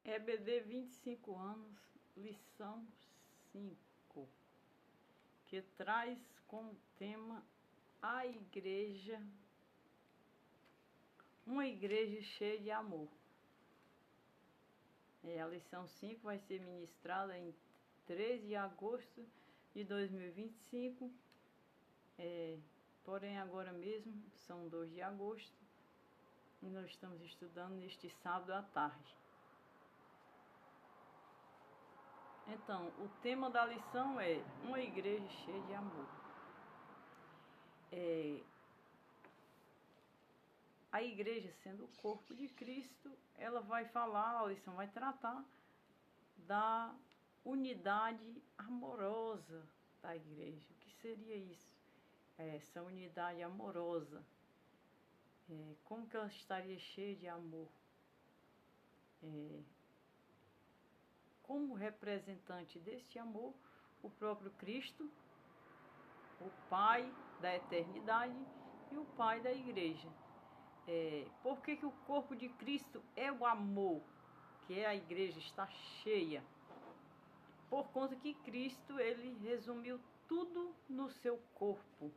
EBD 25 anos, lição 5, que traz como tema a igreja, uma igreja cheia de amor. A lição 5 vai ser ministrada em 13 de agosto de 2025, porém agora mesmo são 2 de agosto e nós estamos estudando neste sábado à tarde. Então, o tema da lição é uma igreja cheia de amor. A igreja, sendo o corpo de Cristo, ela vai falar, a lição vai tratar da unidade amorosa da igreja. O que seria isso? Essa unidade amorosa. Como que ela estaria cheia de amor? Como representante deste amor, o próprio Cristo, o Pai da eternidade e o Pai da igreja. Por que o corpo de Cristo é o amor, que a igreja está cheia? Por conta que Cristo, ele resumiu tudo no seu corpo.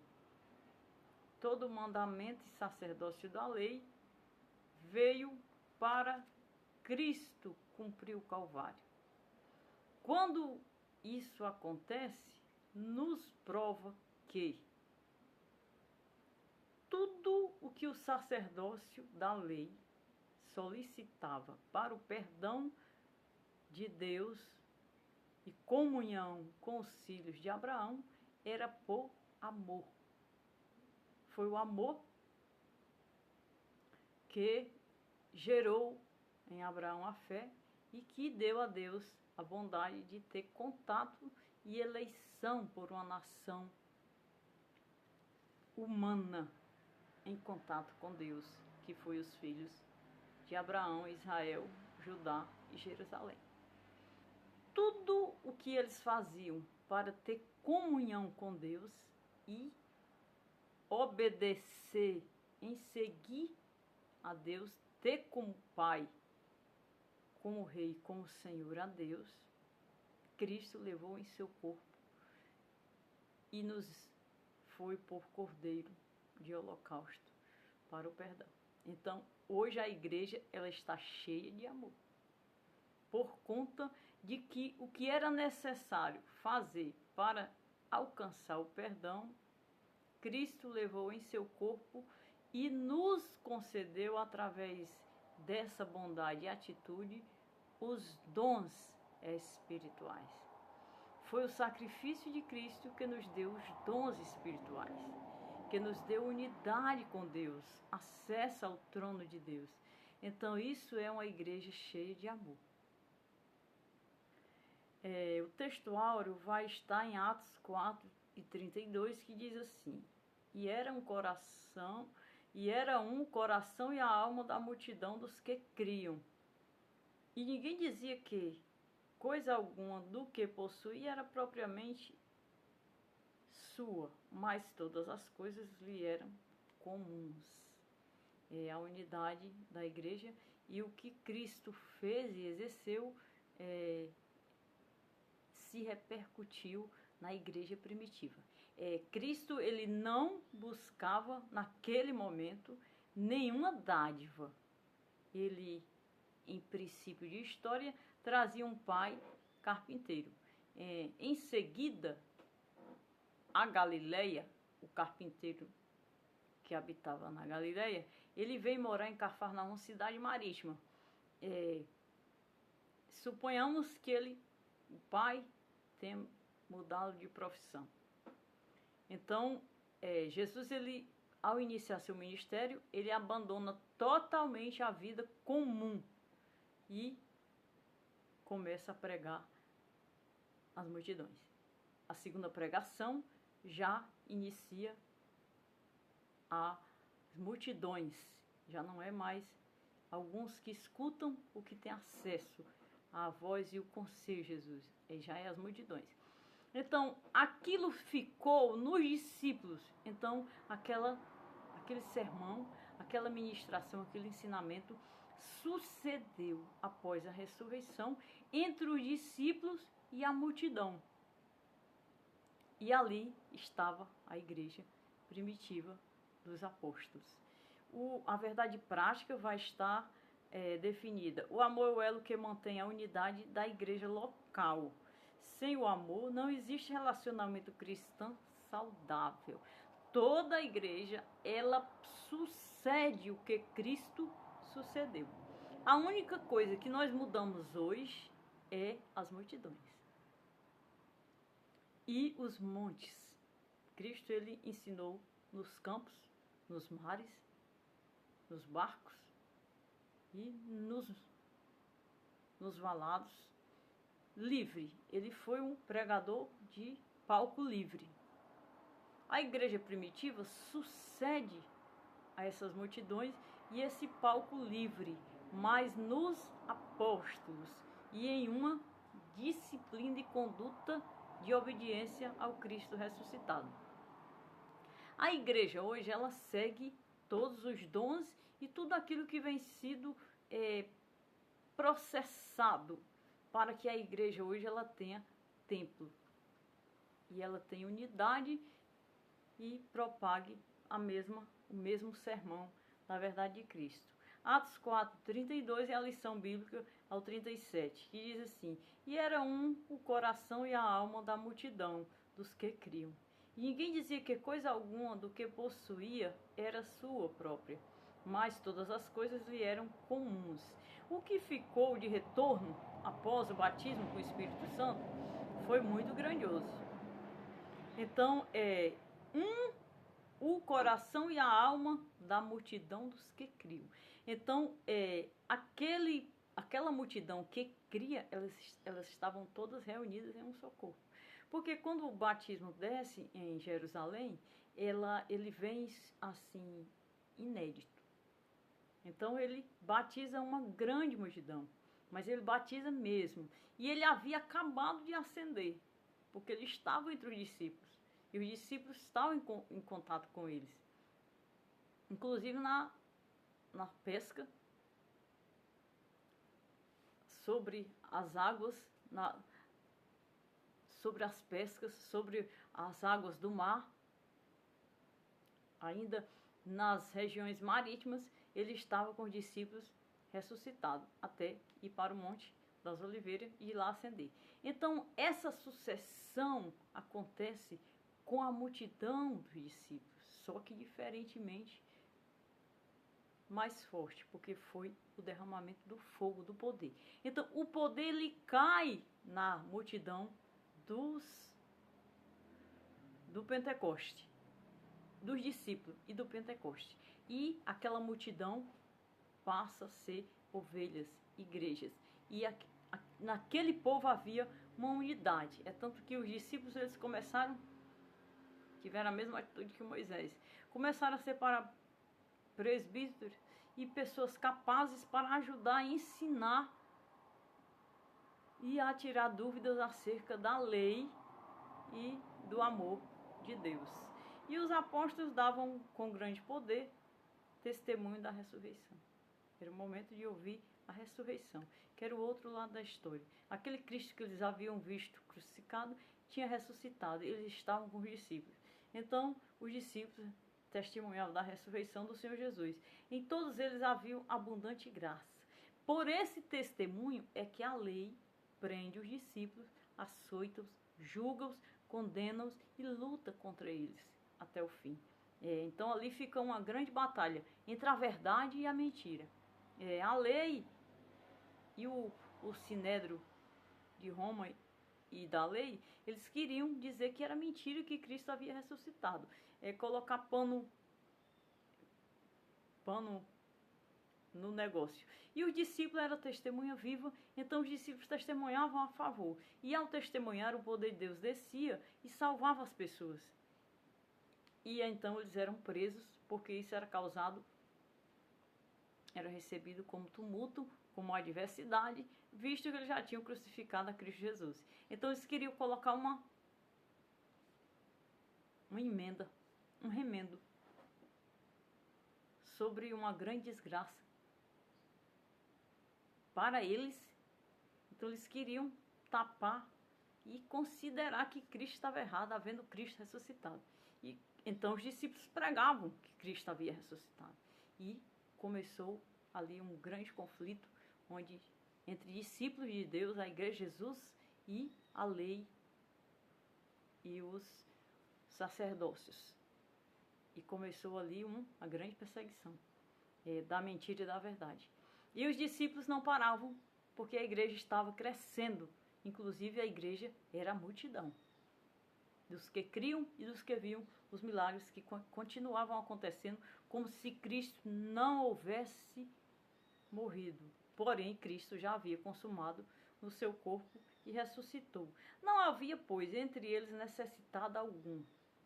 Todo o mandamento e sacerdócio da lei veio para Cristo cumprir o Calvário. Quando isso acontece, nos prova que tudo o que o sacerdócio da lei solicitava para o perdão de Deus e comunhão com os filhos de Abraão era por amor. Foi o amor que gerou em Abraão a fé e que deu a Deus a bondade de ter contato e eleição por uma nação humana em contato com Deus, que foi os filhos de Abraão, Israel, Judá e Jerusalém. Tudo o que eles faziam para ter comunhão com Deus e obedecer, em seguir a Deus, ter como Pai, como Rei, como Senhor a Deus, Cristo levou em seu corpo e nos foi por cordeiro de holocausto para o perdão. Então, hoje a igreja ela está cheia de amor, por conta de que o que era necessário fazer para alcançar o perdão, Cristo levou em seu corpo e nos concedeu, através dessa bondade e atitude, os dons espirituais. Foi o sacrifício de Cristo que nos deu os dons espirituais, que nos deu unidade com Deus, acesso ao trono de Deus. Então isso é uma igreja cheia de amor. O texto áureo vai estar em Atos 4:32, que diz assim: E era um coração e a alma da multidão dos que criam. E ninguém dizia que coisa alguma do que possuía era propriamente sua, mas todas as coisas lhe eram comuns. A unidade da igreja e o que Cristo fez e exerceu se repercutiu na igreja primitiva. Cristo, ele não buscava naquele momento nenhuma dádiva. Ele, em princípio de história, trazia um pai carpinteiro. Em seguida, a Galileia, o carpinteiro que habitava na Galileia, ele veio morar em Cafarnaum, cidade marítima. Suponhamos que o pai tenha mudado de profissão. Então, Jesus, ele, ao iniciar seu ministério, ele abandona totalmente a vida comum e começa a pregar às multidões. A segunda pregação já inicia as multidões, já não é mais alguns que escutam o que tem acesso à voz e o conselho de Jesus, já é as multidões. Então, aquilo ficou nos discípulos. Então, aquele sermão, aquela ministração, aquele ensinamento sucedeu após a ressurreição entre os discípulos e a multidão. E ali estava a igreja primitiva dos apóstolos. A verdade prática vai estar definida. O amor é o elo que mantém a unidade da igreja local. Sem o amor, não existe relacionamento cristão saudável. Toda a igreja, ela sucede o que Cristo sucedeu. A única coisa que nós mudamos hoje é as multidões e os montes. Cristo, ele ensinou nos campos, nos mares, nos barcos e nos valados, livre. Ele foi um pregador de palco livre. A igreja primitiva sucede a essas multidões e esse palco livre, mas nos apóstolos e em uma disciplina e conduta de obediência ao Cristo ressuscitado. A igreja hoje, ela segue todos os dons e tudo aquilo que vem sido processado para que a igreja hoje ela tenha templo e ela tenha unidade e propague o mesmo sermão da verdade de Cristo. Atos 4:32 é a lição bíblica ao 37, que diz assim: e era o coração e a alma da multidão dos que criam. E ninguém dizia que coisa alguma do que possuía era sua própria, mas todas as coisas lhe eram comuns. O que ficou de retorno após o batismo com o Espírito Santo foi muito grandioso. Então, o coração e a alma da multidão dos que criam. Então, aquela multidão que cria, elas estavam todas reunidas em um só corpo. Porque quando o batismo desce em Jerusalém, ele vem assim, inédito. Então, ele batiza uma grande multidão, mas ele batiza mesmo. E ele havia acabado de ascender, porque ele estava entre os discípulos. E os discípulos estavam em contato com eles. Inclusive na pesca, sobre as águas, sobre as pescas, sobre as águas do mar. Ainda nas regiões marítimas, ele estava com os discípulos ressuscitados, até ir para o Monte das Oliveiras e ir lá ascender. Então, essa sucessão acontece com a multidão dos discípulos, só que diferentemente mais forte, porque foi o derramamento do fogo, do poder. Então, o poder ele cai na multidão do Pentecoste, dos discípulos e do Pentecoste. E aquela multidão passa a ser ovelhas, igrejas. E naquele povo havia uma unidade. É tanto que os discípulos eles tiveram a mesma atitude que Moisés. Começaram a separar presbíteros e pessoas capazes para ajudar a ensinar e a tirar dúvidas acerca da lei e do amor de Deus. E os apóstolos davam com grande poder testemunho da ressurreição. Era o momento de ouvir a ressurreição, que era o outro lado da história. Aquele Cristo que eles haviam visto crucificado tinha ressuscitado. Eles estavam com os discípulos. Então, os discípulos testemunhavam da ressurreição do Senhor Jesus. Em todos eles havia abundante graça. Por esse testemunho é que a lei prende os discípulos, açoita-os, julga-os, condena-os e luta contra eles até o fim. Então ali fica uma grande batalha entre a verdade e a mentira. A lei e o Sinédrio de Roma e da lei, eles queriam dizer que era mentira que Cristo havia ressuscitado. Colocar pano no negócio. E os discípulos eram testemunha viva, então os discípulos testemunhavam a favor. E ao testemunhar, o poder de Deus descia e salvava as pessoas. E então eles eram presos, porque isso era recebido como tumulto, como adversidade, visto que eles já tinham crucificado a Cristo Jesus. Então eles queriam colocar uma emenda, um remendo sobre uma grande desgraça para eles. Então eles queriam tapar e considerar que Cristo estava errado, havendo Cristo ressuscitado. E então os discípulos pregavam que Cristo havia ressuscitado. E começou ali um grande conflito onde entre discípulos de Deus, a igreja de Jesus e a lei e os sacerdócios. E começou ali uma grande perseguição da mentira e da verdade. E os discípulos não paravam, porque a igreja estava crescendo. Inclusive a igreja era a multidão. Dos que criam e dos que viam os milagres que continuavam acontecendo, como se Cristo não houvesse morrido. Porém, Cristo já havia consumado no seu corpo e ressuscitou. Não havia, pois, entre eles necessitado algum.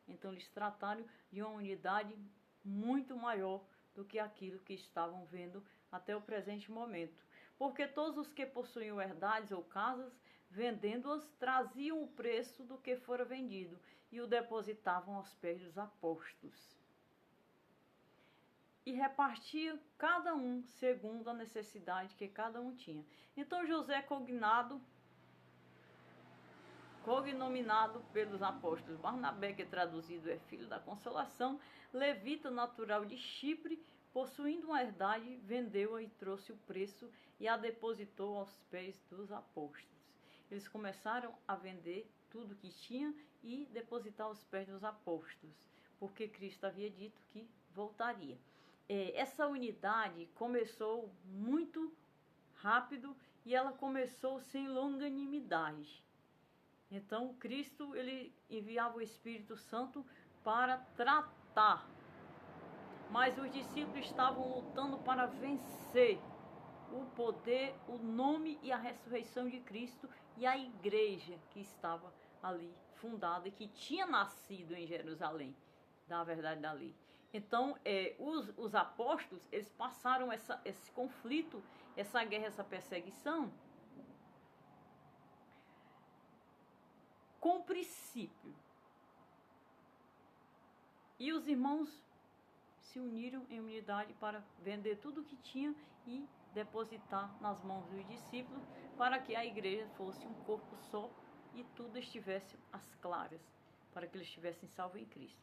Então eles trataram de uma unidade muito maior do que aquilo que estavam vendo até o presente momento. Porque todos os que possuíam herdades ou casas, vendendo-as, traziam o preço do que fora vendido e o depositavam aos pés dos apóstolos. E repartia cada um segundo a necessidade que cada um tinha. Então José, cognominado pelos apóstolos Barnabé, que traduzido é filho da consolação, levita natural de Chipre, possuindo uma herdade, vendeu-a e trouxe o preço e a depositou aos pés dos apóstolos. Eles começaram a vender tudo que tinham e depositar aos pés dos apóstolos, porque Cristo havia dito que voltaria. Essa unidade começou muito rápido e ela começou sem longanimidade. Então Cristo ele enviava o Espírito Santo para tratar, mas os discípulos estavam lutando para vencer o poder, o nome e a ressurreição de Cristo e a igreja que estava ali fundada e que tinha nascido em Jerusalém, da verdade da lei. Então, os apóstolos, eles passaram esse conflito, essa guerra, essa perseguição, com princípio. E os irmãos se uniram em unidade para vender tudo o que tinham e depositar nas mãos dos discípulos para que a igreja fosse um corpo só e tudo estivesse às claras, para que eles estivessem salvos em Cristo.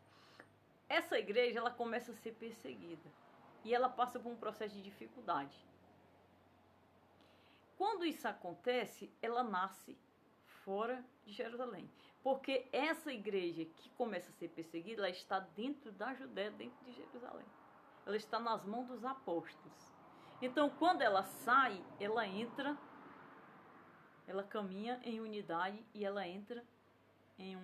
Essa igreja, ela começa a ser perseguida e ela passa por um processo de dificuldade. Quando isso acontece, ela nasce fora de Jerusalém, porque essa igreja que começa a ser perseguida, ela está dentro da Judéia, dentro de Jerusalém. Ela está nas mãos dos apóstolos. Então, quando ela sai, ela entra, ela caminha em unidade e ela entra em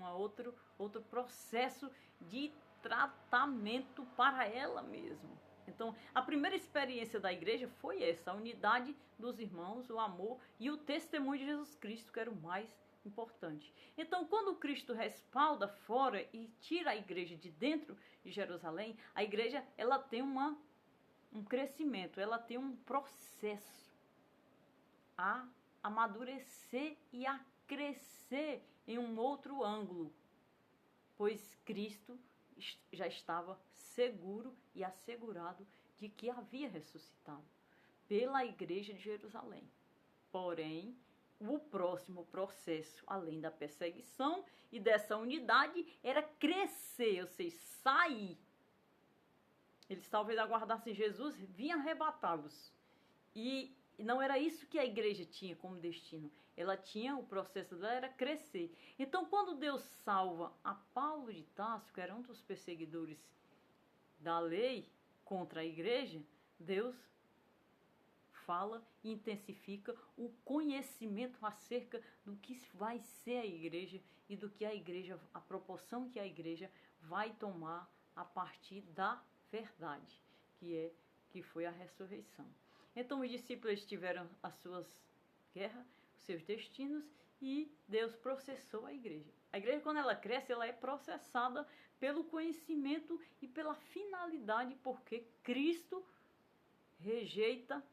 outro processo de tratamento para ela mesma. Então, a primeira experiência da igreja foi essa, a unidade dos irmãos, o amor e o testemunho de Jesus Cristo, que era o mais importante. Então, quando Cristo respalda fora e tira a igreja de dentro de Jerusalém, a igreja ela tem um crescimento, ela tem um processo a amadurecer e a crescer em um outro ângulo, pois Cristo já estava seguro e assegurado de que havia ressuscitado pela igreja de Jerusalém. Porém, o próximo processo, além da perseguição e dessa unidade, era crescer, ou seja, sair. Eles talvez aguardassem Jesus vir arrebatá-los. E não era isso que a igreja tinha como destino. Ela tinha, o processo dela era crescer. Então, quando Deus salva a Paulo de Tarso, que era um dos perseguidores da lei contra a igreja, Deus fala e intensifica o conhecimento acerca do que vai ser a igreja e do que a igreja, a proporção que a igreja vai tomar a partir da verdade, que foi a ressurreição. Então os discípulos tiveram as suas guerras, os seus destinos e Deus processou a igreja. A igreja, quando ela cresce, ela é processada pelo conhecimento e pela finalidade, porque Cristo rejeita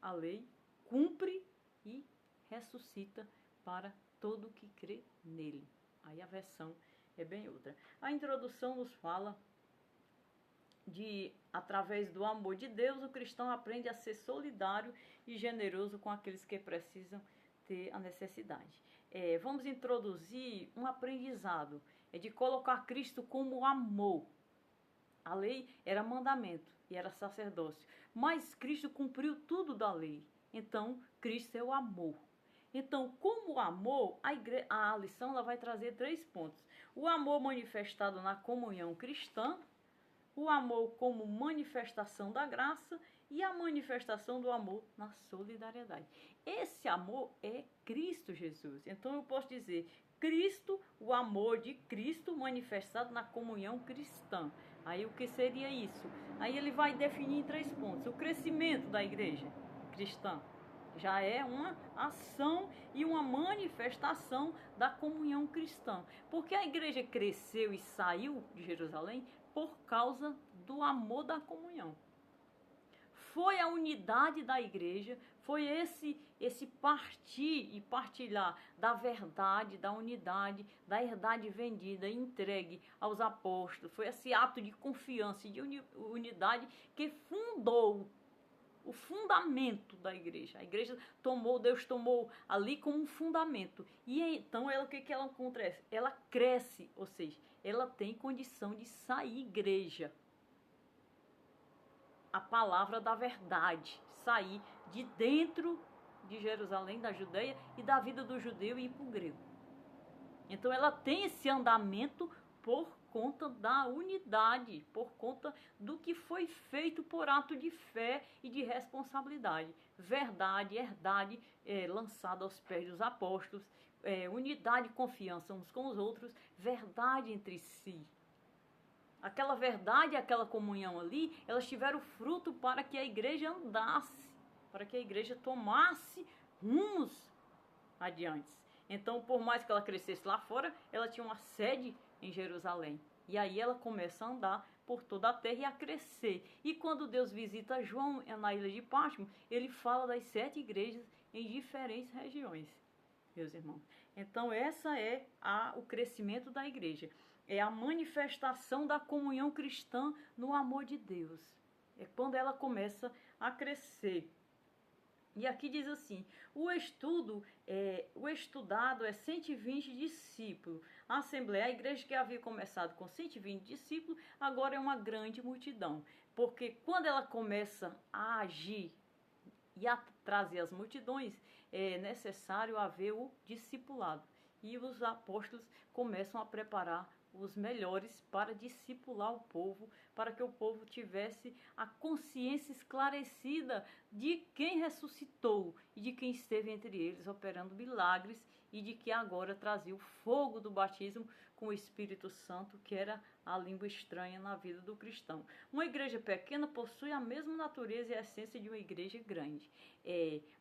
a lei, cumpre e ressuscita para todo que crê nele. Aí a versão é bem outra. A introdução nos fala através do amor de Deus, o cristão aprende a ser solidário e generoso com aqueles que precisam ter a necessidade. Vamos introduzir um aprendizado, de colocar Cristo como amor. A lei era mandamento e era sacerdócio, mas Cristo cumpriu tudo da lei. Então, Cristo é o amor. Então, como amor, a lição ela vai trazer 3 pontos. O amor manifestado na comunhão cristã, o amor como manifestação da graça e a manifestação do amor na solidariedade. Esse amor é Cristo Jesus. Então, eu posso dizer, Cristo, o amor de Cristo manifestado na comunhão cristã. Aí, o que seria isso? Aí, ele vai definir em 3 pontos. O crescimento da igreja cristã já é uma ação e uma manifestação da comunhão cristã. Porque a igreja cresceu e saiu de Jerusalém por causa do amor da comunhão. Foi a unidade da igreja, foi esse partir e partilhar da verdade, da unidade, da herdade vendida e entregue aos apóstolos. Foi esse ato de confiança e de unidade que fundou o fundamento da igreja. A igreja Deus tomou ali como um fundamento. E então, o que ela acontece? Ela cresce, ou seja, ela tem condição de sair igreja. A palavra da verdade, sair de dentro de Jerusalém, da Judeia e da vida do judeu e ir para o grego. Então, ela tem esse andamento por conta da unidade, por conta do que foi feito por ato de fé e de responsabilidade. Verdade, herdade lançada aos pés dos apóstolos, unidade e confiança uns com os outros, verdade entre si. Aquela verdade, aquela comunhão ali, elas tiveram fruto para que a igreja andasse, para que a igreja tomasse rumos adiante. Então, por mais que ela crescesse lá fora, ela tinha uma sede em Jerusalém. E aí ela começa a andar por toda a terra e a crescer. E quando Deus visita João na ilha de Patmos, ele fala das 7 igrejas em diferentes regiões, meus irmãos. Então, essa é o crescimento da igreja. É a manifestação da comunhão cristã no amor de Deus. É quando ela começa a crescer. E aqui diz assim, o estudado é 120 discípulos. A Assembleia, a igreja que havia começado com 120 discípulos, agora é uma grande multidão. Porque quando ela começa a agir e a trazer as multidões, é necessário haver o discipulado. E os apóstolos começam a preparar os melhores para discipular o povo, para que o povo tivesse a consciência esclarecida de quem ressuscitou e de quem esteve entre eles operando milagres e de que agora trazia o fogo do batismo com o Espírito Santo, que era a língua estranha na vida do cristão. Uma igreja pequena possui a mesma natureza e a essência de uma igreja grande,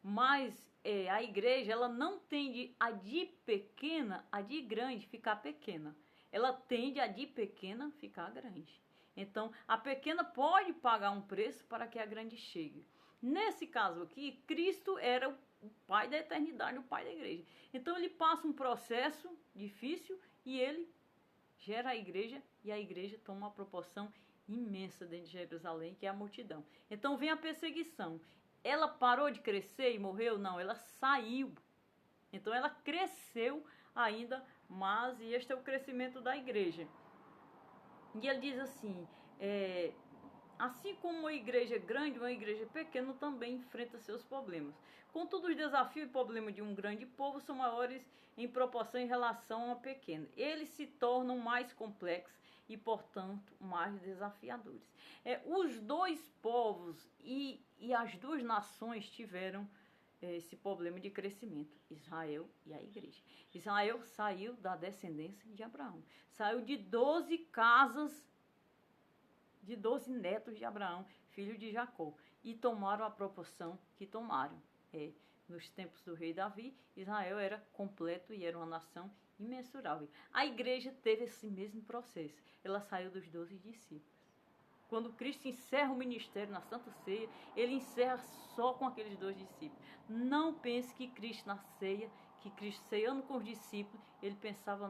mas a igreja ela não tende a de pequena, a de grande ficar pequena. Ela tende a de pequena ficar grande. Então, a pequena pode pagar um preço para que a grande chegue. Nesse caso aqui, Cristo era o Pai da eternidade, o Pai da igreja. Então, ele passa um processo difícil e ele gera a igreja e a igreja toma uma proporção imensa dentro de Jerusalém, que é a multidão. Então, vem a perseguição. Ela parou de crescer e morreu? Não, ela saiu. Então, ela cresceu ainda mais, e este é o crescimento da igreja. E ele diz assim, assim como uma igreja grande, uma igreja pequena também enfrenta seus problemas. Contudo, os desafios e problemas de um grande povo são maiores em proporção em relação a uma pequena. Eles se tornam mais complexos e, portanto, mais desafiadores. Os 2 povos e as 2 nações tiveram esse problema de crescimento, Israel e a igreja. Israel saiu da descendência de Abraão, saiu de 12 casas, de 12 netos de Abraão, filho de Jacó, e tomaram a proporção que tomaram. Nos tempos do rei Davi, Israel era completo e era uma nação imensurável. A igreja teve esse mesmo processo, ela saiu dos 12 discípulos. Quando Cristo encerra o ministério na Santa Ceia, ele encerra só com aqueles 2 discípulos. Não pense que Cristo na ceia, que Cristo ceando com os discípulos, ele pensava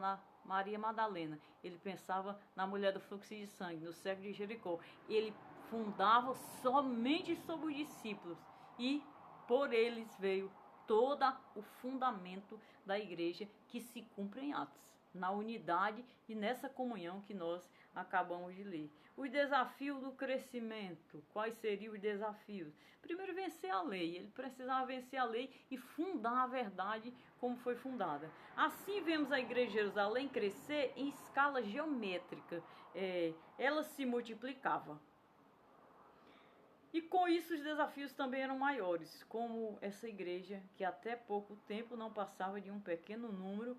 Maria Madalena. Ele pensava na mulher do fluxo de sangue, no cego de Jericó. Ele fundava somente sobre os discípulos e por eles veio todo o fundamento da igreja que se cumpre em Atos, na unidade e nessa comunhão que nós acabamos de ler. Os desafios do crescimento. Quais seriam os desafios? Primeiro, vencer a lei. Ele precisava vencer a lei e fundar a verdade como foi fundada. Assim, vemos a igreja de Jerusalém crescer em escala geométrica. Ela se multiplicava. E com isso os desafios também eram maiores, como essa igreja, que até pouco tempo não passava de um pequeno número,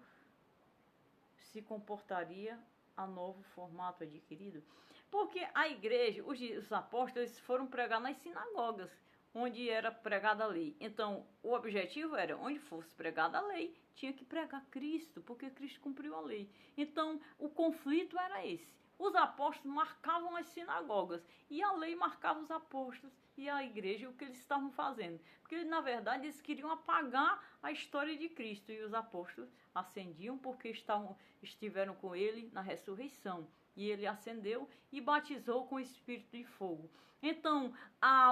se comportaria a novo formato adquirido. Porque a igreja, os apóstolos foram pregar nas sinagogas, onde era pregada a lei. Então, o objetivo era, onde fosse pregada a lei, tinha que pregar Cristo, porque Cristo cumpriu a lei. Então, o conflito era esse. Os apóstolos marcavam as sinagogas e a lei marcava os apóstolos e a igreja, o que eles estavam fazendo. Porque, na verdade, eles queriam apagar a história de Cristo e os apóstolos ascendiam porque estiveram com ele na ressurreição. E ele ascendeu e batizou com o Espírito de fogo. Então,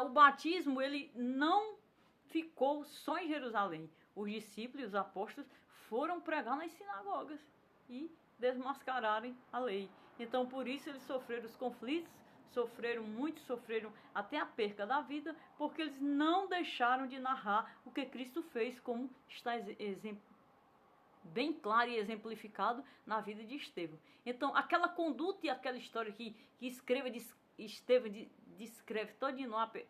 o batismo ele não ficou só em Jerusalém. Os discípulos e os apóstolos foram pregar nas sinagogas e desmascararem a lei. Então, por isso eles sofreram os conflitos, sofreram até a perca da vida, porque eles não deixaram de narrar o que Cristo fez, como está bem claro e exemplificado na vida de Estevão. Então, aquela conduta e aquela história que Estevão descreve todo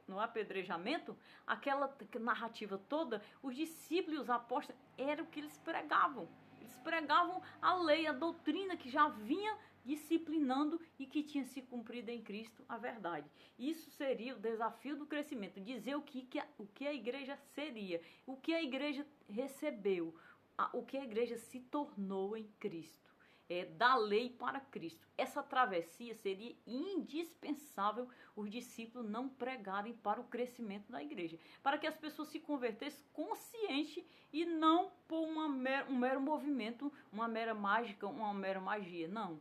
no apedrejamento, aquela narrativa toda, os discípulos e os apóstolos, era o que eles pregavam. Eles pregavam a lei, a doutrina que já vinha disciplinando e que tinha se cumprido em Cristo, a verdade. Isso seria o desafio do crescimento, dizer o que a igreja seria, o que a igreja recebeu, o que a igreja se tornou em Cristo. Da lei para Cristo. Essa travessia seria indispensável os discípulos não pregarem para o crescimento da igreja, para que as pessoas se convertessem consciente e não por um mero movimento, uma mera mágica, uma mera magia, não.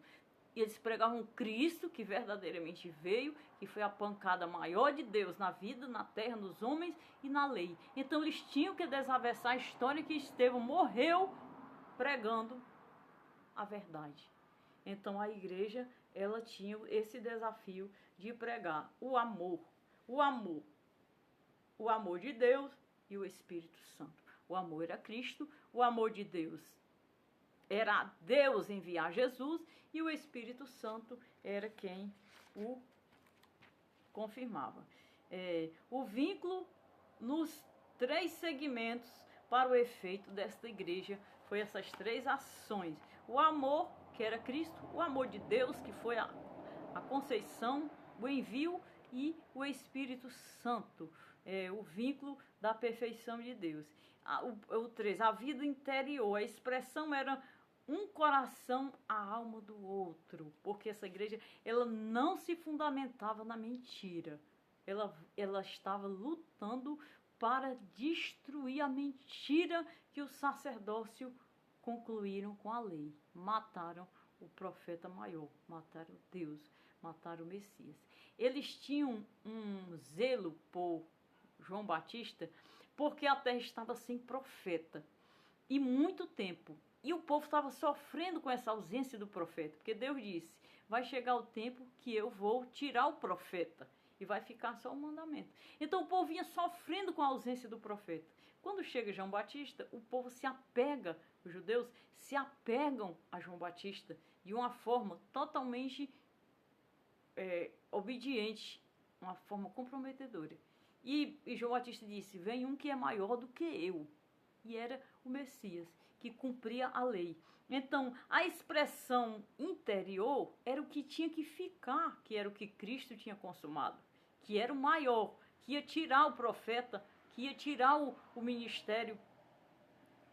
Eles pregavam Cristo, que verdadeiramente veio, que foi a pancada maior de Deus na vida, na terra, nos homens e na lei. Então eles tinham que desaversar a história que Estevão morreu pregando a verdade. Então a igreja, ela tinha esse desafio de pregar o amor de Deus e o Espírito Santo. O amor era Cristo, o amor de Deus era Deus enviar Jesus e o Espírito Santo era quem o confirmava. O vínculo nos 3 segmentos para o efeito desta igreja foi essas 3 ações. O amor, que era Cristo, o amor de Deus, que foi a conceição, o envio, e o Espírito Santo, o vínculo da perfeição de Deus. O 3, a vida interior, a expressão era um coração à alma do outro, porque essa igreja ela não se fundamentava na mentira, ela estava lutando para destruir a mentira que o sacerdócio concluíram com a lei. Mataram o profeta maior, mataram Deus, mataram o Messias. Eles tinham um zelo por João Batista, porque a terra estava sem profeta, e muito tempo. E o povo estava sofrendo com essa ausência do profeta, porque Deus disse, vai chegar o tempo que eu vou tirar o profeta, e vai ficar só o mandamento. Então o povo vinha sofrendo com a ausência do profeta. Quando chega João Batista, o povo se apega, os judeus se apegam a João Batista de uma forma totalmente obediente, uma forma comprometedora. E João Batista disse, vem um que é maior do que eu. E era o Messias, que cumpria a lei. Então, a expressão interior era o que tinha que ficar, que era o que Cristo tinha consumado, que era o maior, que ia tirar o profeta, que ia tirar o ministério,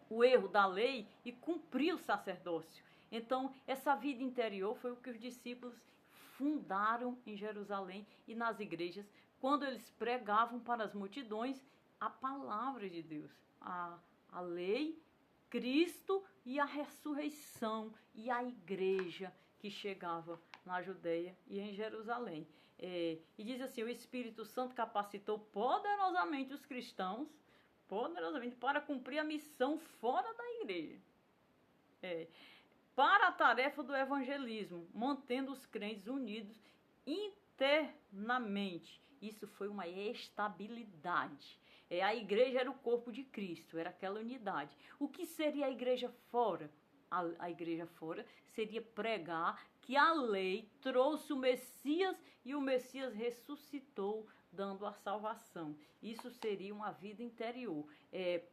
o erro da lei e cumprir o sacerdócio. Então, essa vida interior foi o que os discípulos fundaram em Jerusalém e nas igrejas, quando eles pregavam para as multidões a palavra de Deus, a lei Cristo e a ressurreição e a igreja que chegava na Judeia e em Jerusalém. E diz assim, o Espírito Santo capacitou poderosamente os cristãos, poderosamente, para cumprir a missão fora da igreja. Para a tarefa do evangelismo, mantendo os crentes unidos internamente. Isso foi uma estabilidade. A igreja era o corpo de Cristo, era aquela unidade. O que seria a igreja fora? A igreja fora seria pregar que a lei trouxe o Messias e o Messias ressuscitou, dando a salvação. Isso seria uma vida interior.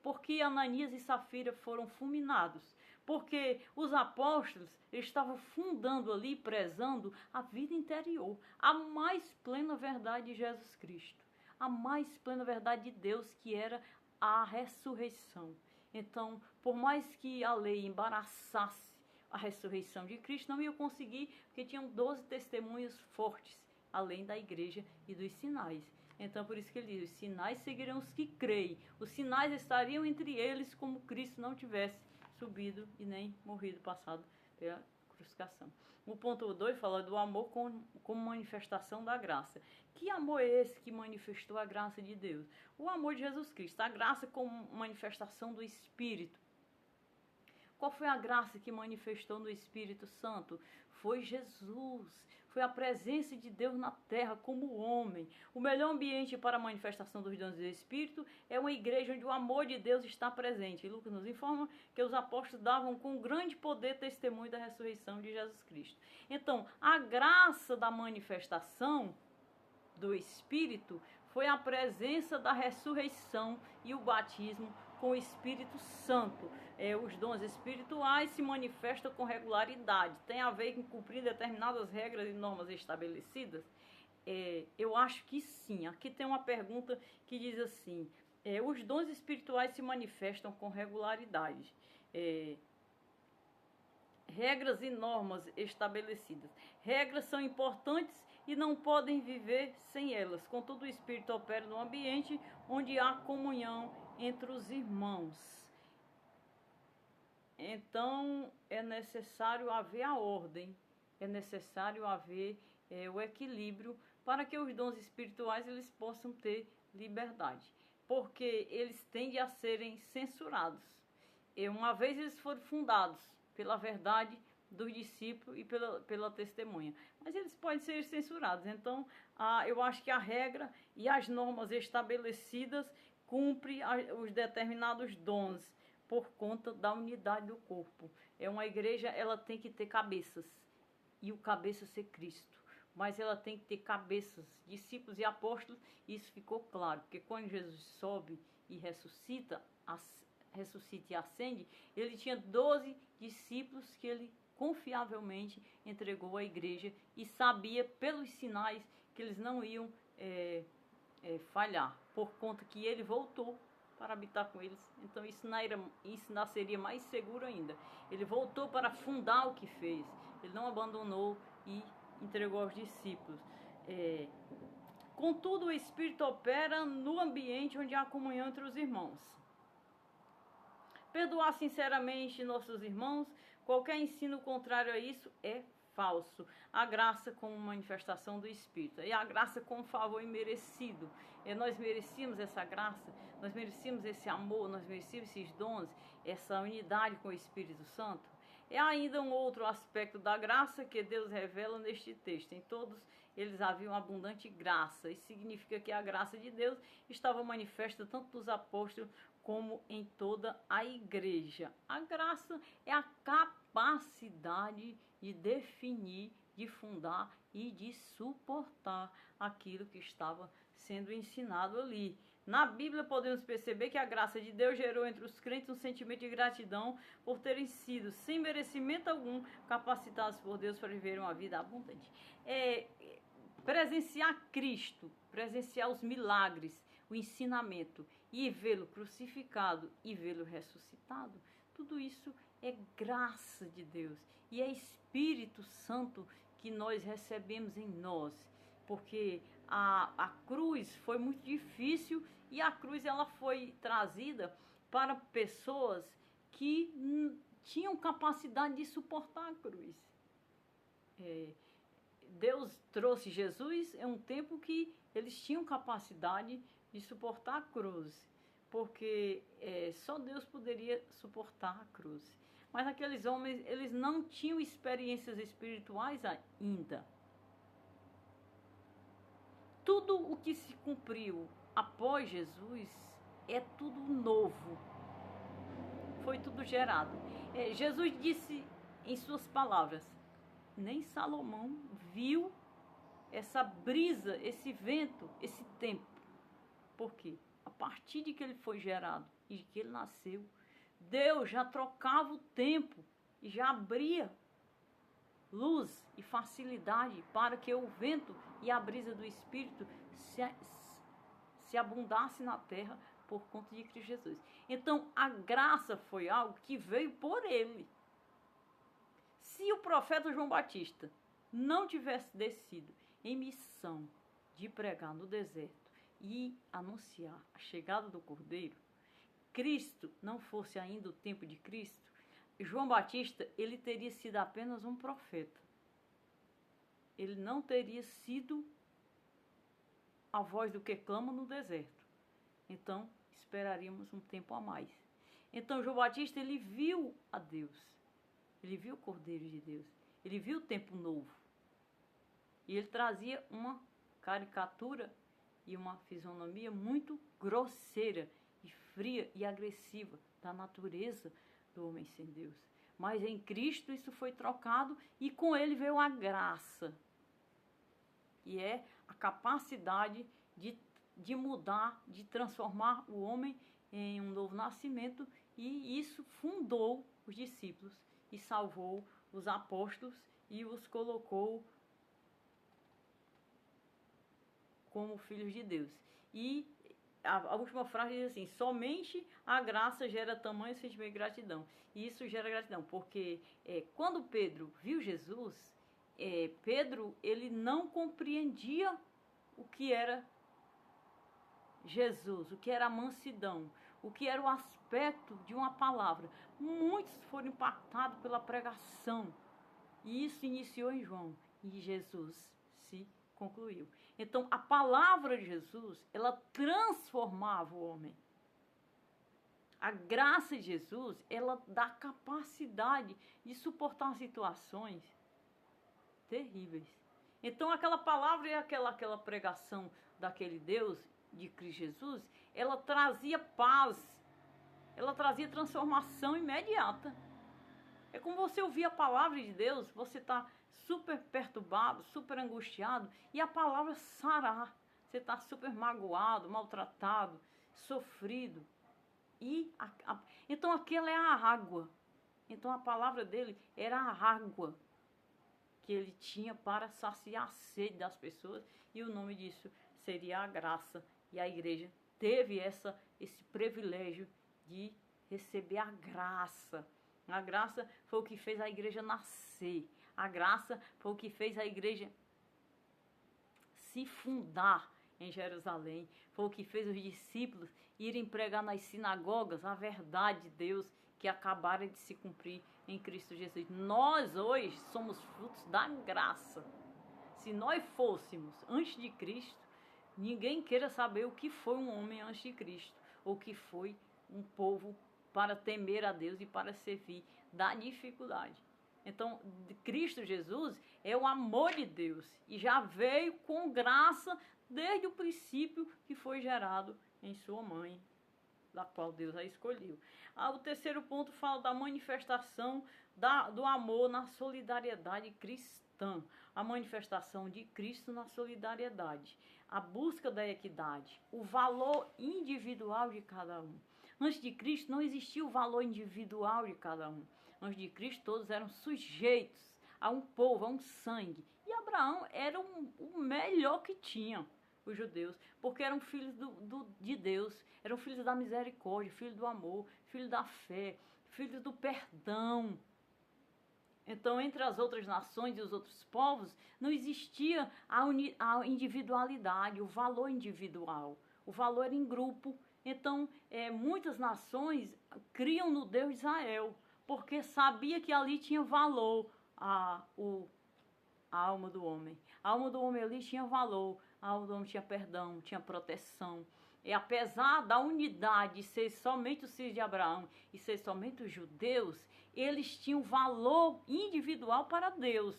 Porque Ananias e Safira foram fulminados? Porque os apóstolos estavam fundando ali, prezando a vida interior, a mais plena verdade de Jesus Cristo, a mais plena verdade de Deus, que era a ressurreição. Então, por mais que a lei embaraçasse a ressurreição de Cristo, não ia conseguir, porque tinham 12 testemunhos fortes, além da igreja e dos sinais. Então, por isso que ele diz, os sinais seguirão os que creem. Os sinais estariam entre eles como Cristo não tivesse subido e nem morrido, passado pela crucificação. O ponto 2 fala do amor como manifestação da graça. Que amor é esse que manifestou a graça de Deus? O amor de Jesus Cristo, a graça como manifestação do Espírito. Qual foi a graça que manifestou no Espírito Santo? Foi Jesus. Foi a presença de Deus na terra como homem. O melhor ambiente para a manifestação dos dons do Espírito é uma igreja onde o amor de Deus está presente. E Lucas nos informa que os apóstolos davam com grande poder testemunho da ressurreição de Jesus Cristo. Então, a graça da manifestação do Espírito foi a presença da ressurreição e o batismo com o Espírito Santo. Os dons espirituais se manifestam com regularidade. Tem a ver com cumprir determinadas regras e normas estabelecidas? Eu acho que sim. Aqui tem uma pergunta que diz assim, os dons espirituais se manifestam com regularidade. Regras e normas estabelecidas. Regras são importantes e não podem viver sem elas. Contudo, o Espírito opera no ambiente onde há comunhão entre os irmãos. Então, é necessário haver a ordem, é necessário haver o equilíbrio para que os dons espirituais eles possam ter liberdade. Porque eles tendem a serem censurados. Uma vez eles foram fundados pela verdade dos discípulos e pela testemunha. Mas eles podem ser censurados. Então, eu acho que a regra e as normas estabelecidas cumprem os determinados dons por conta da unidade do corpo. Uma igreja, ela tem que ter cabeças. E o cabeça ser Cristo. Mas ela tem que ter cabeças, discípulos e apóstolos. Isso ficou claro. Porque quando Jesus sobe e ressuscita e ascende, ele tinha 12 discípulos que ele confiavelmente entregou à igreja e sabia pelos sinais que eles não iam falhar, por conta que ele voltou para habitar com eles. Então isso não seria mais seguro ainda. Ele voltou para fundar o que fez. Ele não abandonou e entregou aos discípulos. Contudo, o Espírito opera no ambiente onde há comunhão entre os irmãos. Perdoar sinceramente nossos irmãos, qualquer ensino contrário a isso é falso. A graça como manifestação do Espírito. E a graça como favor imerecido. Nós merecíamos essa graça, nós merecíamos esse amor, nós merecíamos esses dons, essa unidade com o Espírito Santo. É ainda um outro aspecto da graça que Deus revela neste texto. Em todos eles havia uma abundante graça. Isso significa que a graça de Deus estava manifesta tanto nos apóstolos como em toda a igreja. A graça é a capacidade de definir, de fundar e de suportar aquilo que estava sendo ensinado ali. Na Bíblia podemos perceber que a graça de Deus gerou entre os crentes um sentimento de gratidão por terem sido, sem merecimento algum, capacitados por Deus para viver uma vida abundante. Presenciar Cristo, presenciar os milagres, o ensinamento e vê-lo crucificado e vê-lo ressuscitado, tudo isso é graça de Deus e é Espírito Santo que nós recebemos em nós, porque a cruz foi muito difícil e a cruz ela foi trazida para pessoas que tinham capacidade de suportar a cruz. Deus trouxe Jesus em um tempo que eles tinham capacidade de suportar a cruz, porque só Deus poderia suportar a cruz. Mas aqueles homens, eles não tinham experiências espirituais ainda. Tudo o que se cumpriu após Jesus é tudo novo. Foi tudo gerado. Jesus disse em suas palavras: nem Salomão viu essa brisa, esse vento, esse tempo. Por quê? A partir de que ele foi gerado e de que ele nasceu, Deus já trocava o tempo e já abria luz e facilidade para que o vento e a brisa do Espírito se abundasse na terra por conta de Cristo Jesus. Então, a graça foi algo que veio por ele. Se o profeta João Batista não tivesse descido em missão de pregar no deserto e anunciar a chegada do Cordeiro, Cristo não fosse ainda o tempo de Cristo, João Batista, ele teria sido apenas um profeta. Ele não teria sido a voz do que clama no deserto. Então, esperaríamos um tempo a mais. Então, João Batista, ele viu a Deus. Ele viu o Cordeiro de Deus. Ele viu o tempo novo. E ele trazia uma caricatura e uma fisionomia muito grosseira e fria e agressiva da natureza do homem sem Deus. Mas em Cristo isso foi trocado e com ele veio a graça. E é a capacidade de mudar, de transformar o homem em um novo nascimento, e isso fundou os discípulos e salvou os apóstolos e os colocou como filhos de Deus. E a última frase diz assim: somente a graça gera tamanho sentimento de gratidão. E isso gera gratidão, porque quando Pedro viu Jesus, Pedro, ele não compreendia o que era Jesus, o que era a mansidão, o que era o aspecto de uma palavra. Muitos foram impactados pela pregação, e isso iniciou em João, e Jesus se concluiu. Então, a palavra de Jesus, ela transformava o homem. A graça de Jesus, ela dá capacidade de suportar situações terríveis. Então, aquela palavra e aquela pregação daquele Deus, de Cristo Jesus, ela trazia paz, ela trazia transformação imediata. É como você ouvir a palavra de Deus, você está super perturbado, super angustiado, e a palavra sarar. Você está super magoado, maltratado, sofrido. Então aquela é a água. Então a palavra dele era a água que ele tinha para saciar a sede das pessoas, e o nome disso seria a graça. E a igreja teve esse privilégio de receber a graça. A graça foi o que fez a igreja nascer. A graça foi o que fez a igreja se fundar em Jerusalém. Foi o que fez os discípulos irem pregar nas sinagogas a verdade de Deus que acabara de se cumprir em Cristo Jesus. Nós hoje somos frutos da graça. Se nós fôssemos antes de Cristo, ninguém queira saber o que foi um homem antes de Cristo, ou o que foi um povo para temer a Deus e para servir da dificuldade. Então, Cristo Jesus é o amor de Deus e já veio com graça desde o princípio que foi gerado em sua mãe, da qual Deus a escolheu. O terceiro ponto fala da manifestação do amor na solidariedade cristã. A manifestação de Cristo na solidariedade. A busca da equidade. O valor individual de cada um. Antes de Cristo não existia o valor individual de cada um. Antes de Cristo todos eram sujeitos a um povo, a um sangue. E Abraão era o melhor que tinha, os judeus, porque eram filhos de Deus, eram filhos da misericórdia, filhos do amor, filhos da fé, filhos do perdão. Então, entre as outras nações e os outros povos, não existia a individualidade, o valor individual. O valor era em grupo, Então, muitas nações criam no Deus de Israel, porque sabia que ali tinha valor a alma do homem. A alma do homem ali tinha valor, a alma do homem tinha perdão, tinha proteção. E apesar da unidade ser somente os filhos de Abraão e ser somente os judeus, eles tinham valor individual para Deus,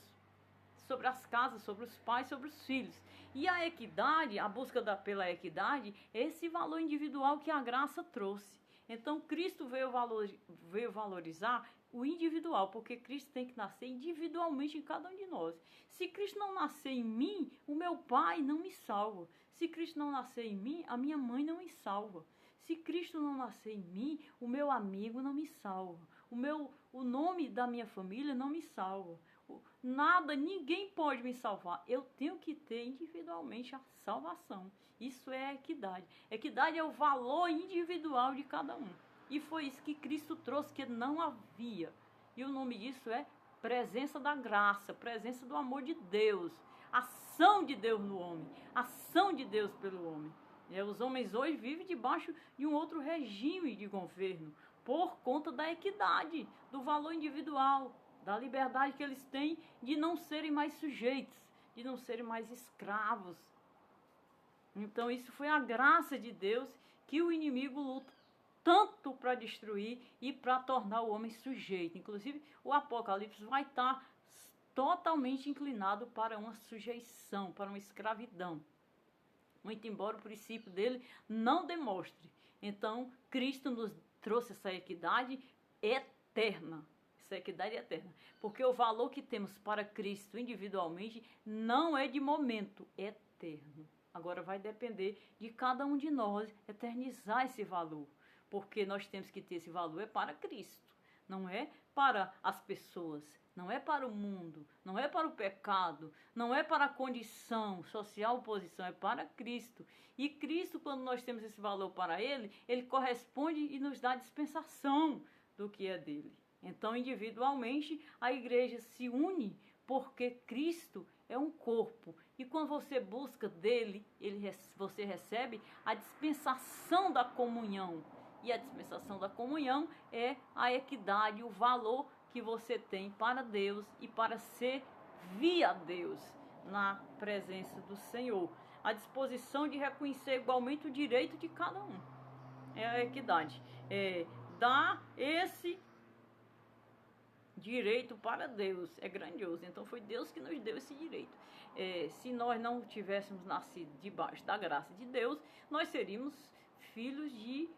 sobre as casas, sobre os pais, sobre os filhos. E a equidade, a busca pela equidade, é esse valor individual que a graça trouxe. Então Cristo veio valorizar o individual, porque Cristo tem que nascer individualmente em cada um de nós. Se Cristo não nascer em mim, o meu pai não me salva. Se Cristo não nascer em mim, a minha mãe não me salva. Se Cristo não nascer em mim, o meu amigo não me salva. O nome da minha família não me salva. Nada, ninguém pode me salvar. Eu tenho que ter individualmente a salvação. Isso é equidade. Equidade é o valor individual de cada um. E foi isso que Cristo trouxe, que não havia. E o nome disso é presença da graça, presença do amor de Deus. Ação de Deus no homem. Ação de Deus pelo homem. Os homens hoje vivem debaixo de um outro regime de governo, por conta da equidade, do valor individual, da liberdade que eles têm de não serem mais sujeitos, de não serem mais escravos. Então isso foi a graça de Deus que o inimigo luta tanto para destruir e para tornar o homem sujeito. Inclusive o Apocalipse vai estar totalmente inclinado para uma sujeição, para uma escravidão. Muito embora o princípio dele não demonstre. Então Cristo nos trouxe essa equidade eterna. Essa equidade eterna. Porque o valor que temos para Cristo individualmente não é de momento, é eterno. Agora vai depender de cada um de nós eternizar esse valor. Porque nós temos que ter esse valor para Cristo. Não é para as pessoas, não é para o mundo, não é para o pecado, não é para a condição social ou posição, é para Cristo. E Cristo, quando nós temos esse valor para Ele, Ele corresponde e nos dá dispensação do que é dele. Então, individualmente, a igreja se une porque Cristo é um corpo. E quando você busca dele, você recebe a dispensação da comunhão. E a dispensação da comunhão é a equidade, o valor que você tem para Deus e para servir a Deus na presença do Senhor. A disposição de reconhecer igualmente o direito de cada um. É a equidade. Dar esse direito para Deus. É grandioso. Então foi Deus que nos deu esse direito. Se nós não tivéssemos nascido debaixo da graça de Deus, nós seríamos filhos de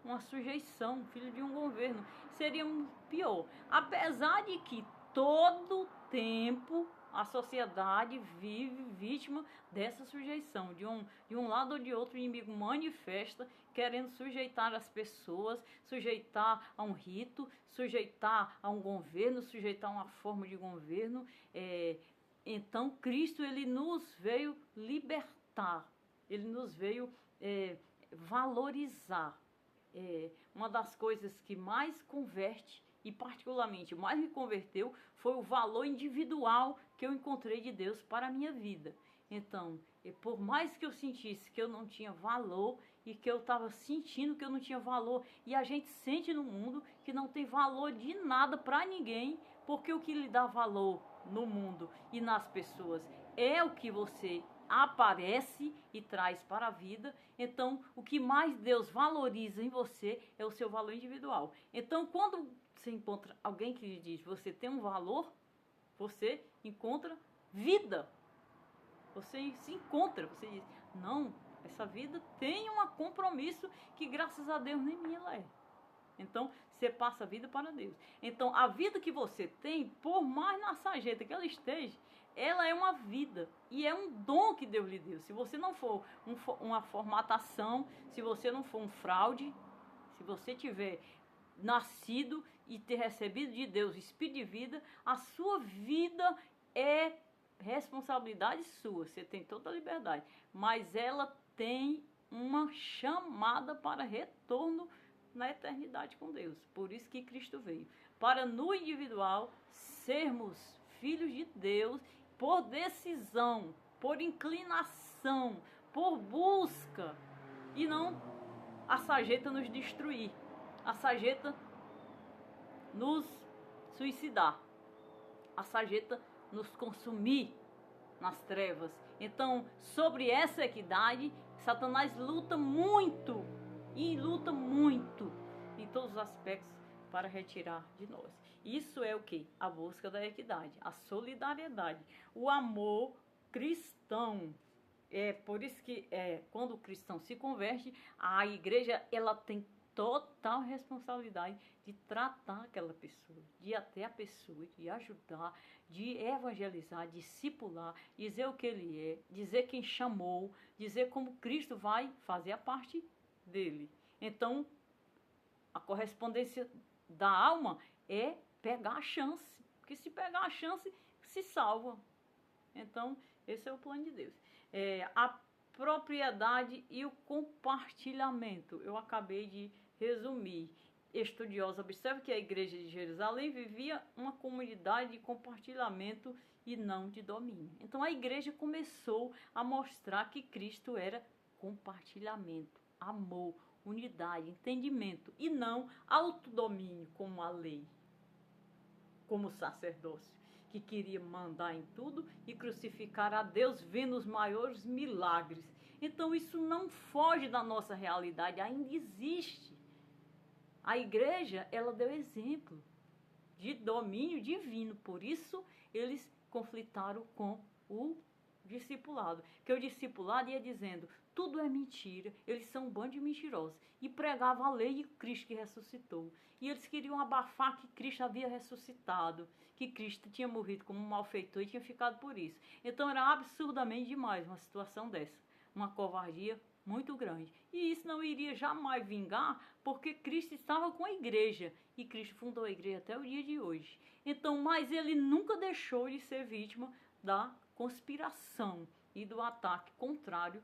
uma sujeição, filhos de um governo. Seríamos pior. Apesar de que todo tempo a sociedade vive vítima dessa sujeição. De um lado ou de outro, o inimigo manifesta querendo sujeitar as pessoas, sujeitar a um rito, sujeitar a um governo, sujeitar a uma forma de governo. Então, Cristo, ele nos veio libertar, ele nos veio valorizar. Uma das coisas que mais converte e particularmente mais me converteu foi o valor individual que eu encontrei de Deus para a minha vida. Então, por mais que eu sentisse que eu não tinha valor e que eu estava sentindo que eu não tinha valor, e a gente sente no mundo que não tem valor de nada para ninguém, porque o que lhe dá valor no mundo e nas pessoas é o que você aparece e traz para a vida. Então, o que mais Deus valoriza em você é o seu valor individual. Então, quando você encontra alguém que lhe diz você tem um valor, você encontra vida. Você se encontra, você diz, não, essa vida tem um compromisso que graças a Deus nem minha ela é. Então, você passa a vida para Deus. Então, a vida que você tem, por mais na sarjeta que ela esteja, ela é uma vida e é um dom que Deus lhe deu. Se você não for uma formatação, se você não for um fraude, se você tiver nascido e ter recebido de Deus espírito de vida, a sua vida é responsabilidade sua. Você tem toda a liberdade, mas ela tem uma chamada para retorno na eternidade com Deus. Por isso que Cristo veio, para no individual sermos filhos de Deus por decisão, por inclinação, por busca e não assageta nos destruir, assageta nos suicidar, assageta nos consumir nas trevas. Então, sobre essa equidade, Satanás luta muito, e luta muito em todos os aspectos para retirar de nós. Isso é o que? A busca da equidade, a solidariedade, o amor cristão. É por isso que quando o cristão se converte, a igreja ela tem total responsabilidade de tratar aquela pessoa, de ir até a pessoa, de ajudar, de evangelizar, discipular, dizer o que ele é, dizer quem chamou, dizer como Cristo vai fazer a parte dele. Então, a correspondência da alma é pegar a chance, porque se pegar a chance, se salva. Então, esse é o plano de Deus. A propriedade e o compartilhamento. Eu acabei de resumir. Estudiosos observam que a igreja de Jerusalém vivia uma comunidade de compartilhamento e não de domínio. Então a igreja começou a mostrar que Cristo era compartilhamento, amor, unidade, entendimento e não autodomínio como a lei, como o sacerdócio, que queria mandar em tudo e crucificar a Deus vendo os maiores milagres. Então isso não foge da nossa realidade, ainda existe. A igreja, ela deu exemplo de domínio divino, por isso eles conflitaram com o discipulado. Que o discipulado ia dizendo, tudo é mentira, eles são um bando de mentirosos. E pregava a lei e Cristo que ressuscitou. E eles queriam abafar que Cristo havia ressuscitado, que Cristo tinha morrido como um malfeitor e tinha ficado por isso. Então era absurdamente demais uma situação dessa, uma covardia muito grande. E isso não iria jamais vingar, porque Cristo estava com a igreja. E Cristo fundou a igreja até o dia de hoje. Então, mas ele nunca deixou de ser vítima da conspiração e do ataque contrário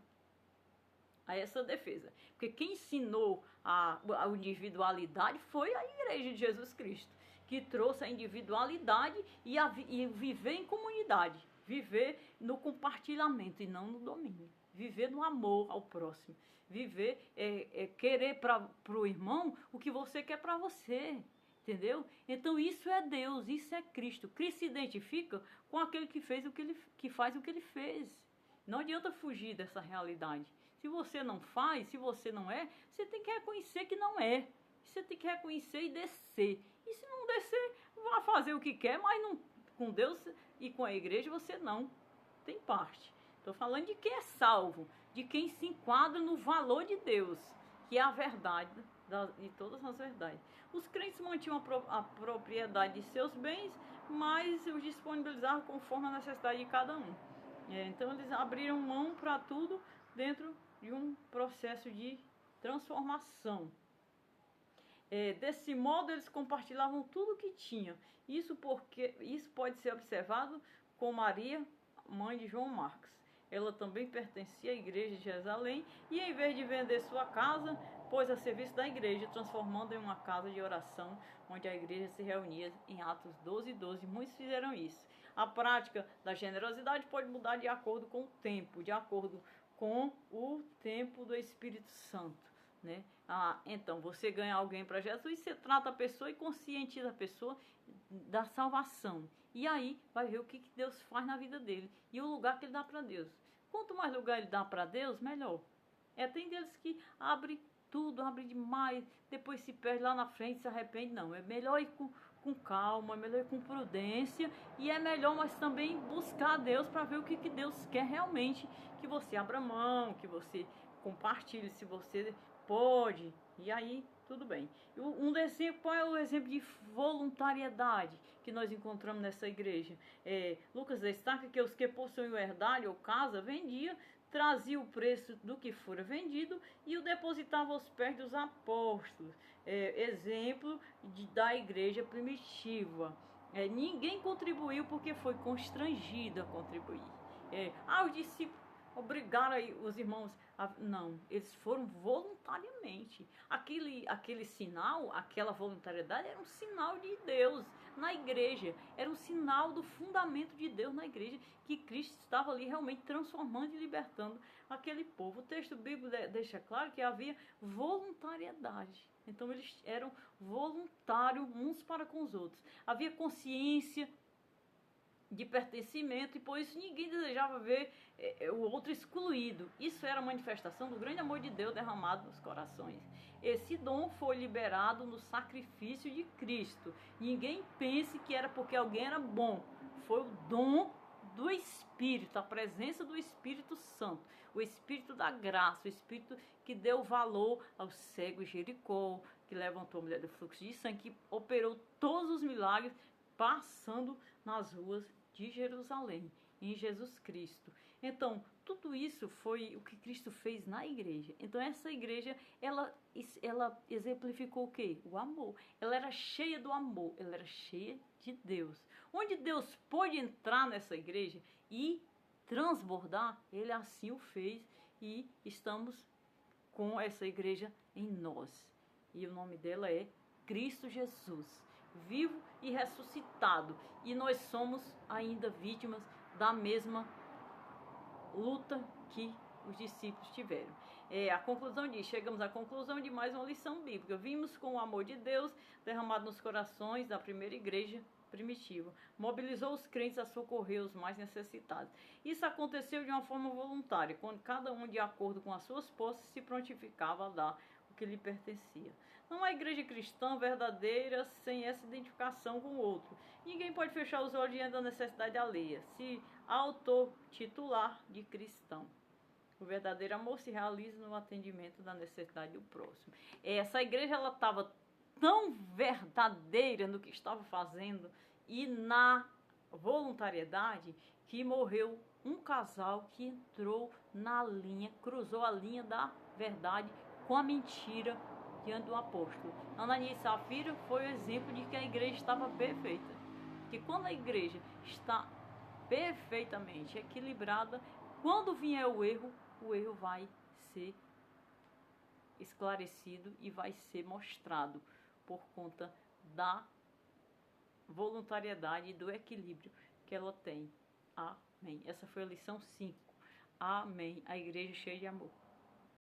a essa defesa. Porque quem ensinou a individualidade foi a igreja de Jesus Cristo, que trouxe a individualidade e viver em comunidade, viver no compartilhamento e não no domínio. Viver no amor ao próximo. Viver, querer para o irmão o que você quer para você. Entendeu? Então isso é Deus, isso é Cristo. Cristo se identifica com aquele que fez que faz o que ele fez. Não adianta fugir dessa realidade. Se você não faz, se você não é, você tem que reconhecer que não é. Você tem que reconhecer e descer. E se não descer, vá fazer o que quer, mas não, com Deus e com a igreja você não tem parte. Estou falando de quem é salvo, de quem se enquadra no valor de Deus, que é a verdade de todas as verdades. Os crentes mantinham a propriedade de seus bens, mas os disponibilizavam conforme a necessidade de cada um. Então eles abriram mão para tudo dentro de um processo de transformação. Desse modo eles compartilhavam tudo o que tinham. Isso pode ser observado com Maria, mãe de João Marcos. Ela também pertencia à igreja de Jerusalém e em vez de vender sua casa, pôs a serviço da igreja, transformando em uma casa de oração, onde a igreja se reunia em Atos 12:12. Muitos fizeram isso. A prática da generosidade pode mudar de acordo com o tempo, de acordo com o tempo do Espírito Santo, né? Então, você ganha alguém para Jesus, você trata a pessoa e conscientiza a pessoa da salvação. E aí, vai ver o que Deus faz na vida dele e o lugar que ele dá para Deus. Quanto mais lugar ele dá para Deus, melhor. Tem deles que abre tudo, abre demais, depois se perde lá na frente, se arrepende. Não, é melhor ir com calma, é melhor ir com prudência e é melhor, mas também buscar a Deus para ver o que Deus quer realmente, que você abra mão, que você compartilhe, se você pode, e aí tudo bem. Qual é o exemplo de voluntariedade que nós encontramos nessa igreja? Lucas destaca que os que possuem o herdade ou casa trazia o preço do que fora vendido e o depositava aos pés dos apóstolos. Exemplo da igreja primitiva. Ninguém contribuiu porque foi constrangido a contribuir. Os discípulos obrigaram aí os irmãos a... Não, eles foram voluntariamente. Aquele sinal, aquela voluntariedade era um sinal de Deus na igreja. Era um sinal do fundamento de Deus na igreja, que Cristo estava ali realmente transformando e libertando aquele povo. O texto bíblico deixa claro que havia voluntariedade. Então eles eram voluntários uns para com os outros. Havia consciência de pertencimento, e por isso ninguém desejava ver o outro excluído. Isso era a manifestação do grande amor de Deus derramado nos corações. Esse dom foi liberado no sacrifício de Cristo. Ninguém pense que era porque alguém era bom. Foi o dom do Espírito, a presença do Espírito Santo, o Espírito da graça, o Espírito que deu valor ao cego Jericó, que levantou a mulher do fluxo de sangue, que operou todos os milagres passando nas ruas de Jerusalém, em Jesus Cristo. Então, tudo isso foi o que Cristo fez na igreja. Então, essa igreja, ela exemplificou o quê? O amor. Ela era cheia do amor, ela era cheia de Deus. Onde Deus pôde entrar nessa igreja e transbordar, ele assim o fez, e estamos com essa igreja em nós. E o nome dela é Cristo Jesus, vivo e ressuscitado, e nós somos ainda vítimas da mesma luta que os discípulos tiveram. A conclusão diz, chegamos à conclusão de mais uma lição bíblica. Vimos com o amor de Deus derramado nos corações da primeira igreja primitiva. Mobilizou os crentes a socorrer os mais necessitados. Isso aconteceu de uma forma voluntária, quando cada um, de acordo com as suas posses, se prontificava a dar o que lhe pertencia. Não há igreja cristã verdadeira sem essa identificação com o outro. Ninguém pode fechar os olhos diante da necessidade alheia, se autotitular de cristão. O verdadeiro amor se realiza no atendimento da necessidade do próximo. Essa igreja, ela estava tão verdadeira no que estava fazendo e na voluntariedade, que morreu um casal que entrou na linha, cruzou a linha da verdade com a mentira diante do apóstolo. Ananias e Safira foi o exemplo de que a igreja estava perfeita. Que quando a igreja está perfeitamente equilibrada, quando vier o erro vai ser esclarecido e vai ser mostrado por conta da voluntariedade e do equilíbrio que ela tem. Amém. Essa foi a lição 5. Amém. A igreja cheia de amor.